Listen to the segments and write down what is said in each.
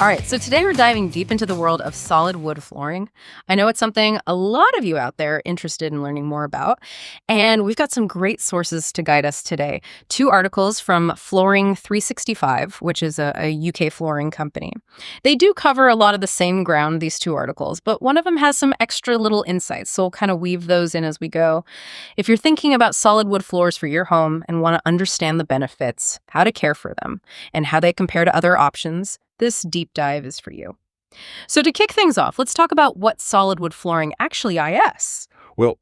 All right, so today we're diving deep into the world of solid wood flooring. I know it's something a lot of you out there are interested in learning more about, and we've got some great sources to guide us today. 2 articles from Flooring 365, which is a UK flooring company. They do cover a lot of the same ground, these 2 articles, but one of them has some extra little insights, so we'll kind of weave those in as we go. If you're thinking about solid wood floors for your home and want to understand the benefits, how to care for them, and how they compare to other options, this deep dive is for you. So to kick things off, let's talk about what solid wood flooring actually is. Well,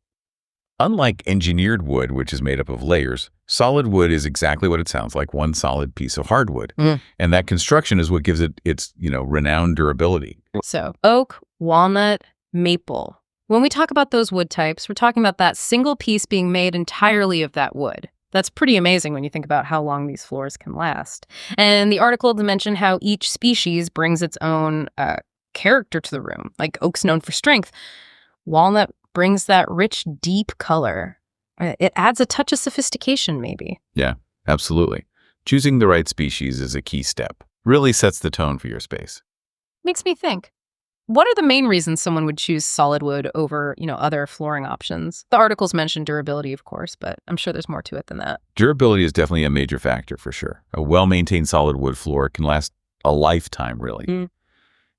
unlike engineered wood, which is made up of layers, solid wood is exactly what it sounds like, one solid piece of hardwood. And that construction is what gives it its, renowned durability. So oak, walnut, maple. When we talk about those wood types, we're talking about that single piece being made entirely of that wood. That's pretty amazing when you think about how long these floors can last. And the article mentioned how each species brings its own character to the room. Like oak's known for strength. Walnut brings that rich, deep color. It adds a touch of sophistication, maybe. Yeah, absolutely. Choosing the right species is a key step. Really sets the tone for your space. Makes me think. What are the main reasons someone would choose solid wood over, other flooring options? The articles mentioned durability, of course, but I'm sure there's more to it than that. Durability is definitely a major factor for sure. A well-maintained solid wood floor can last a lifetime, really.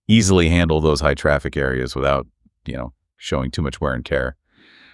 Easily handle those high traffic areas without, showing too much wear and tear.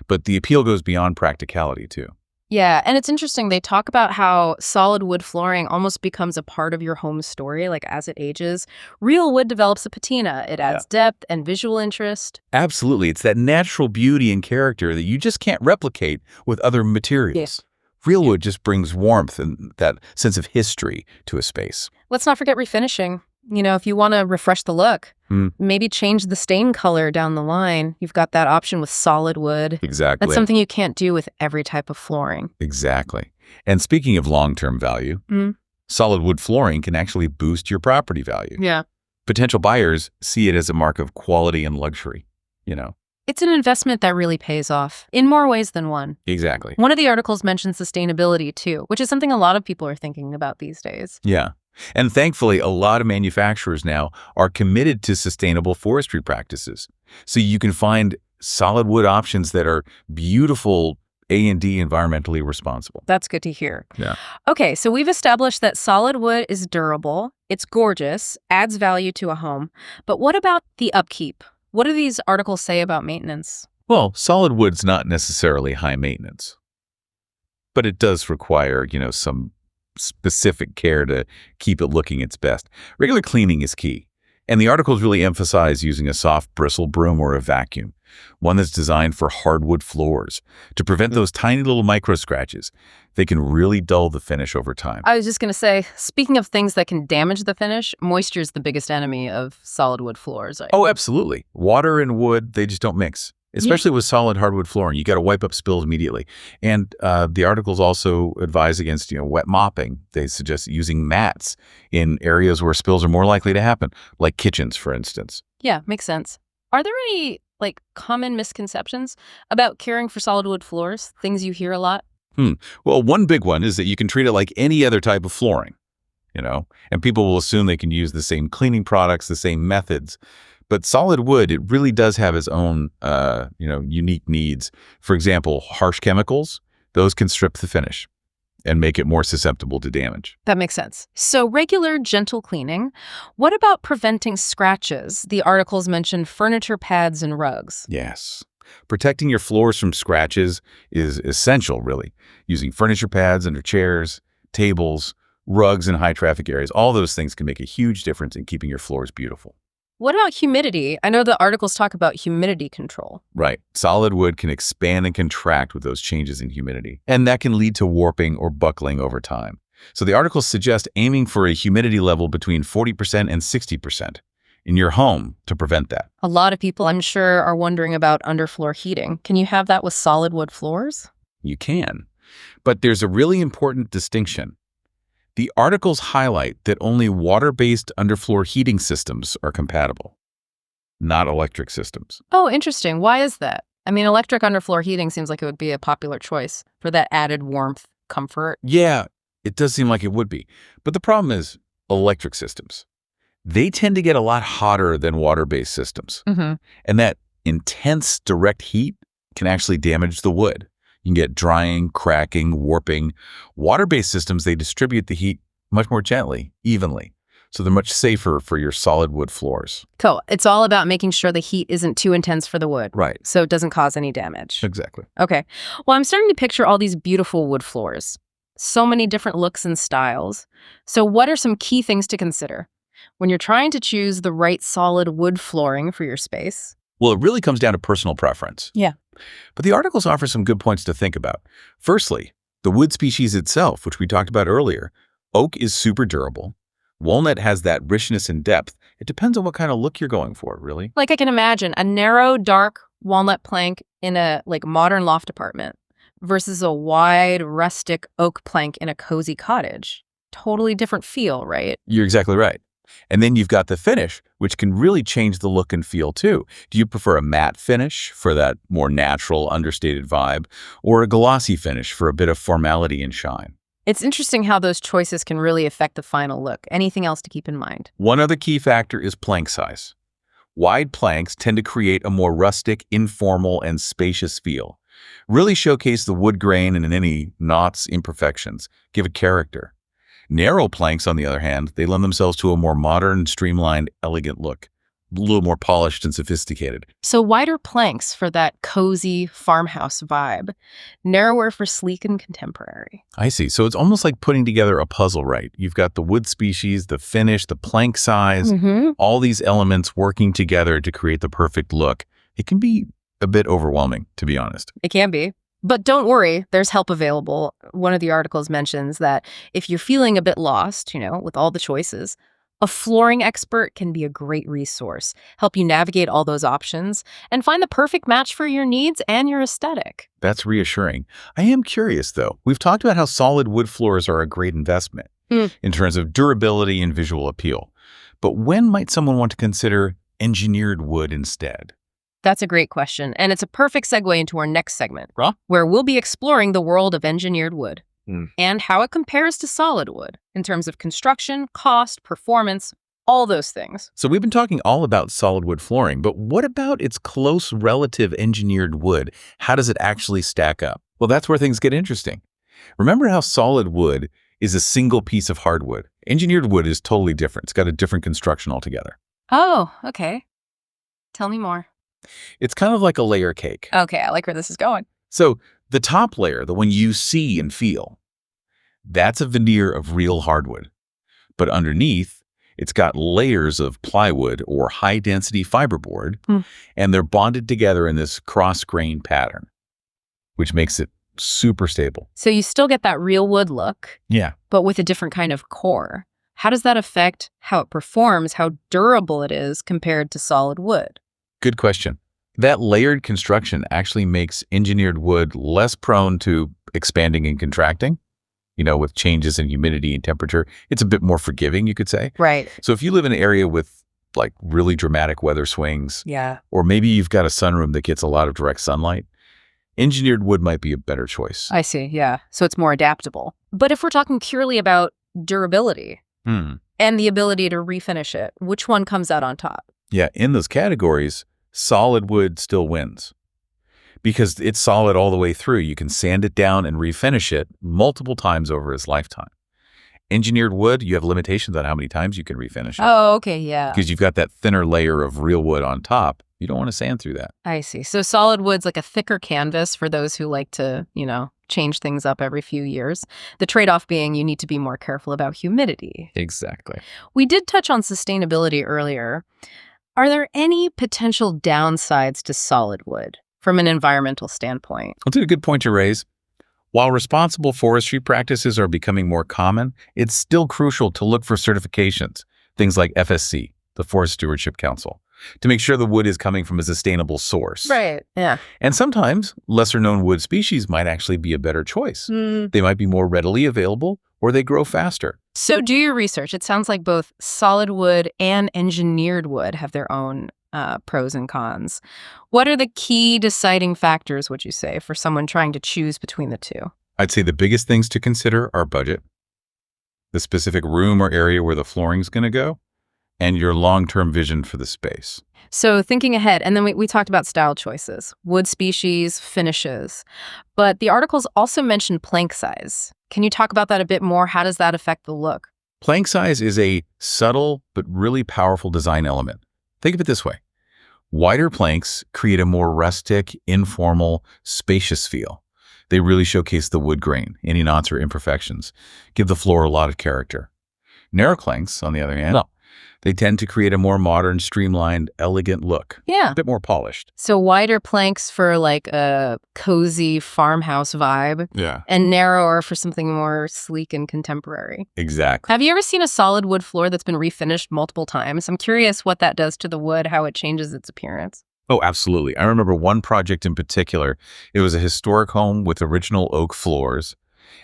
But the appeal goes beyond practicality, too. Yeah, and it's interesting. They talk about how solid wood flooring almost becomes a part of your home story, like as it ages. Real wood develops a patina. It adds depth and visual interest. Absolutely. It's that natural beauty and character that you just can't replicate with other materials. Real wood just brings warmth and that sense of history to a space. Let's not forget refinishing. If you want to refresh the look, maybe change the stain color down the line, you've got that option with solid wood. Exactly. That's something you can't do with every type of flooring. Exactly. And speaking of long-term value, solid wood flooring can actually boost your property value. Yeah. Potential buyers see it as a mark of quality and luxury, It's an investment that really pays off in more ways than one. Exactly. One of the articles mentions sustainability too, which is something a lot of people are thinking about these days. Yeah. And thankfully, a lot of manufacturers now are committed to sustainable forestry practices. So you can find solid wood options that are beautiful A&D environmentally responsible. That's good to hear. Yeah. Okay, so we've established that solid wood is durable, it's gorgeous, adds value to a home. But what about the upkeep? What do these articles say about maintenance? Well, solid wood's not necessarily high maintenance, but it does require, some specific care to keep it looking its best. Regular cleaning is key, and the articles really emphasize using a soft bristle broom or a vacuum, one that's designed for hardwood floors to prevent those tiny little micro scratches. They can really dull the finish over time. I was just going to say, speaking of things that can damage the finish, moisture is the biggest enemy of solid wood floors. Oh, absolutely. Water and wood, they just don't mix. Especially with solid hardwood flooring, you got to wipe up spills immediately. And the articles also advise against, wet mopping. They suggest using mats in areas where spills are more likely to happen, like kitchens, for instance. Yeah, makes sense. Are there any common misconceptions about caring for solid wood floors? Things you hear a lot? Well, one big one is that you can treat it like any other type of flooring, and people will assume they can use the same cleaning products, the same methods. But solid wood, it really does have its own, unique needs. For example, harsh chemicals, those can strip the finish and make it more susceptible to damage. That makes sense. So regular, gentle cleaning. What about preventing scratches? The articles mention furniture pads and rugs. Yes. Protecting your floors from scratches is essential, really. Using furniture pads under chairs, tables, rugs in high traffic areas, all those things can make a huge difference in keeping your floors beautiful. What about humidity? I know the articles talk about humidity control. Right. Solid wood can expand and contract with those changes in humidity, and that can lead to warping or buckling over time. So the articles suggest aiming for a humidity level between 40% and 60% in your home to prevent that. A lot of people, I'm sure, are wondering about underfloor heating. Can you have that with solid wood floors? You can, but there's a really important distinction. The articles highlight that only water-based underfloor heating systems are compatible, not electric systems. Oh, interesting. Why is that? I mean, electric underfloor heating seems like it would be a popular choice for that added warmth, comfort. Yeah, it does seem like it would be. But the problem is electric systems. they tend to get a lot hotter than water-based systems. Mm-hmm. And that intense direct heat can actually damage the wood. You can get drying, cracking, warping. Water-based systems, they distribute the heat much more gently, evenly. So they're much safer for your solid wood floors. Cool. It's all about making sure the heat isn't too intense for the wood. Right. So it doesn't cause any damage. Exactly. Okay. Well, I'm starting to picture all these beautiful wood floors. So many different looks and styles. So what are some key things to consider when you're trying to choose the right solid wood flooring for your space? Well, it really comes down to personal preference. Yeah. But the articles offer some good points to think about. Firstly, the wood species itself, which we talked about earlier. Oak is super durable. Walnut has that richness and depth. It depends on what kind of look you're going for, really. Like I can imagine a narrow, dark walnut plank in a modern loft apartment versus a wide, rustic oak plank in a cozy cottage. Totally different feel, right? You're exactly right. And then you've got the finish, which can really change the look and feel too. Do you prefer a matte finish for that more natural, understated vibe, or a glossy finish for a bit of formality and shine? It's interesting how those choices can really affect the final look. Anything else to keep in mind? One other key factor is plank size. Wide planks tend to create a more rustic, informal, and spacious feel. Really showcase the wood grain and any knots, imperfections, give it character. Narrow planks, on the other hand, they lend themselves to a more modern, streamlined, elegant look, a little more polished and sophisticated. So wider planks for that cozy farmhouse vibe, narrower for sleek and contemporary. I see. So it's almost like putting together a puzzle, right? You've got the wood species, the finish, the plank size, all these elements working together to create the perfect look. It can be a bit overwhelming, to be honest. It can be. But don't worry, there's help available. One of the articles mentions that if you're feeling a bit lost, with all the choices, a flooring expert can be a great resource, help you navigate all those options, and find the perfect match for your needs and your aesthetic. That's reassuring. I am curious, though. We've talked about how solid wood floors are a great investment in terms of durability and visual appeal. But when might someone want to consider engineered wood instead? That's a great question, and it's a perfect segue into our next segment, Huh? where we'll be exploring the world of engineered wood and how it compares to solid wood in terms of construction, cost, performance, all those things. So we've been talking all about solid wood flooring, but what about its close relative engineered wood? How does it actually stack up? Well, that's where things get interesting. Remember how solid wood is a single piece of hardwood? Engineered wood is totally different. It's got a different construction altogether. Oh, okay. Tell me more. It's kind of like a layer cake. Okay, I like where this is going. So the top layer, the one you see and feel, that's a veneer of real hardwood. But underneath, it's got layers of plywood or high-density fiberboard, and they're bonded together in this cross-grain pattern, which makes it super stable. So you still get that real wood look, Yeah. but with a different kind of core. How does that affect how it performs, how durable it is compared to solid wood? Good question. That layered construction actually makes engineered wood less prone to expanding and contracting. With changes in humidity and temperature, it's a bit more forgiving, you could say. Right. So if you live in an area with really dramatic weather swings, Yeah. or maybe you've got a sunroom that gets a lot of direct sunlight, engineered wood might be a better choice. I see, yeah. So it's more adaptable. But if we're talking purely about durability and the ability to refinish it, which one comes out on top? Yeah, in those categories, solid wood still wins. Because it's solid all the way through. You can sand it down and refinish it multiple times over its lifetime. Engineered wood, you have limitations on how many times you can refinish it. Oh, okay, yeah. Because you've got that thinner layer of real wood on top. You don't want to sand through that. I see. So solid wood's like a thicker canvas for those who like to, change things up every few years. The trade-off being you need to be more careful about humidity. Exactly. We did touch on sustainability earlier. Are there any potential downsides to solid wood from an environmental standpoint? That's a good point to raise. While responsible forestry practices are becoming more common, it's still crucial to look for certifications, things like FSC, the Forest Stewardship Council, to make sure the wood is coming from a sustainable source. Right, yeah. And sometimes lesser-known wood species might actually be a better choice. They might be more readily available, or they grow faster. So do your research. It sounds like both solid wood and engineered wood have their own pros and cons. What are the key deciding factors, would you say, for someone trying to choose between the two? I'd say the biggest things to consider are budget, the specific room or area where the flooring's going to go, and your long-term vision for the space. So thinking ahead, and then we talked about style choices, wood species, finishes. But the articles also mentioned plank size. Can you talk about that a bit more? How does that affect the look? Plank size is a subtle but really powerful design element. Think of it this way. Wider planks create a more rustic, informal, spacious feel. They really showcase the wood grain, any knots or imperfections, give the floor a lot of character. Narrow planks, on the other hand, they tend to create a more modern, streamlined, elegant look, Yeah. a bit more polished. So wider planks for like a cozy farmhouse vibe, Yeah, and narrower for something more sleek and contemporary. exactly. Have you ever seen a solid wood floor that's been refinished multiple times? I'm curious what that does to the wood, how it changes its appearance. Oh, absolutely. I remember one project in particular. It was a historic home with original oak floors.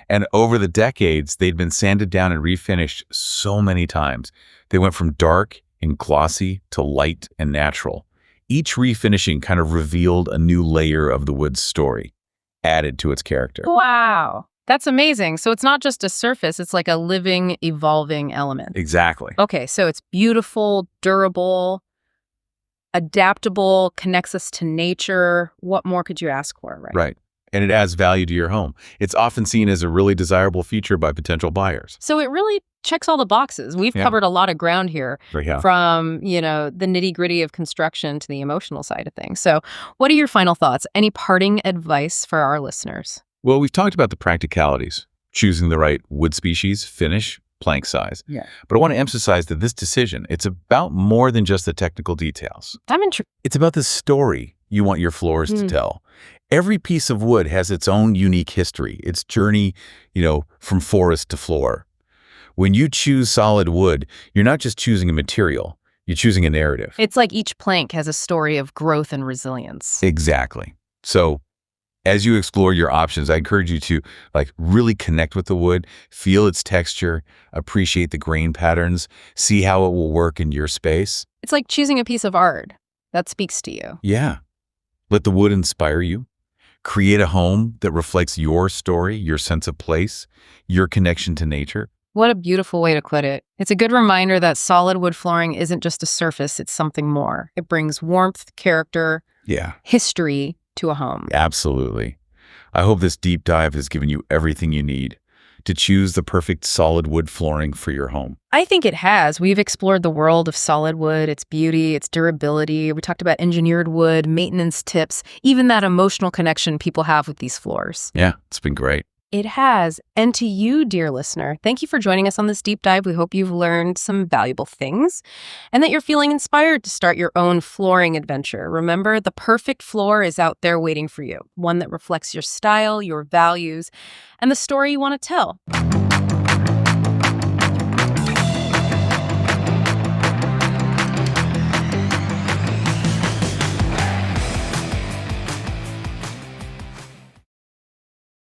And over the decades, they'd been sanded down and refinished so many times. They went from dark and glossy to light and natural. Each refinishing kind of revealed a new layer of the wood's story, added to its character. Wow. That's amazing. So it's not just a surface, it's like a living, evolving element. Exactly. Okay, so it's beautiful, durable, adaptable, connects us to nature. What more could you ask for, right? Right. And it adds value to your home. It's often seen as a really desirable feature by potential buyers. So it really checks all the boxes. We've Yeah. covered a lot of ground here, Yeah. from, the nitty-gritty of construction to the emotional side of things. So what are your final thoughts? Any parting advice for our listeners? Well, we've talked about the practicalities, choosing the right wood species, finish, plank size. Yeah. But I want to emphasize that this decision, it's about more than just the technical details. I'm intrigued. It's about the story you want your floors to tell. Every piece of wood has its own unique history, its journey, from forest to floor. When you choose solid wood, you're not just choosing a material, you're choosing a narrative. It's like each plank has a story of growth and resilience. Exactly. So as you explore your options, I encourage you to really connect with the wood, feel its texture, appreciate the grain patterns, see how it will work in your space. It's like choosing a piece of art that speaks to you. Yeah. Let the wood inspire you. Create a home that reflects your story, your sense of place, your connection to nature. What a beautiful way to put it. It's a good reminder that solid wood flooring isn't just a surface, it's something more. It brings warmth, character, Yeah, history to a home. absolutely. I hope this deep dive has given you everything you need to choose the perfect solid wood flooring for your home. I think it has. We've explored the world of solid wood, its beauty, its durability. We talked about engineered wood, maintenance tips, even that emotional connection people have with these floors. Yeah, it's been great. It has. And to you, dear listener, thank you for joining us on this deep dive. We hope you've learned some valuable things and that you're feeling inspired to start your own flooring adventure. Remember, the perfect floor is out there waiting for you, one that reflects your style, your values, and the story you want to tell.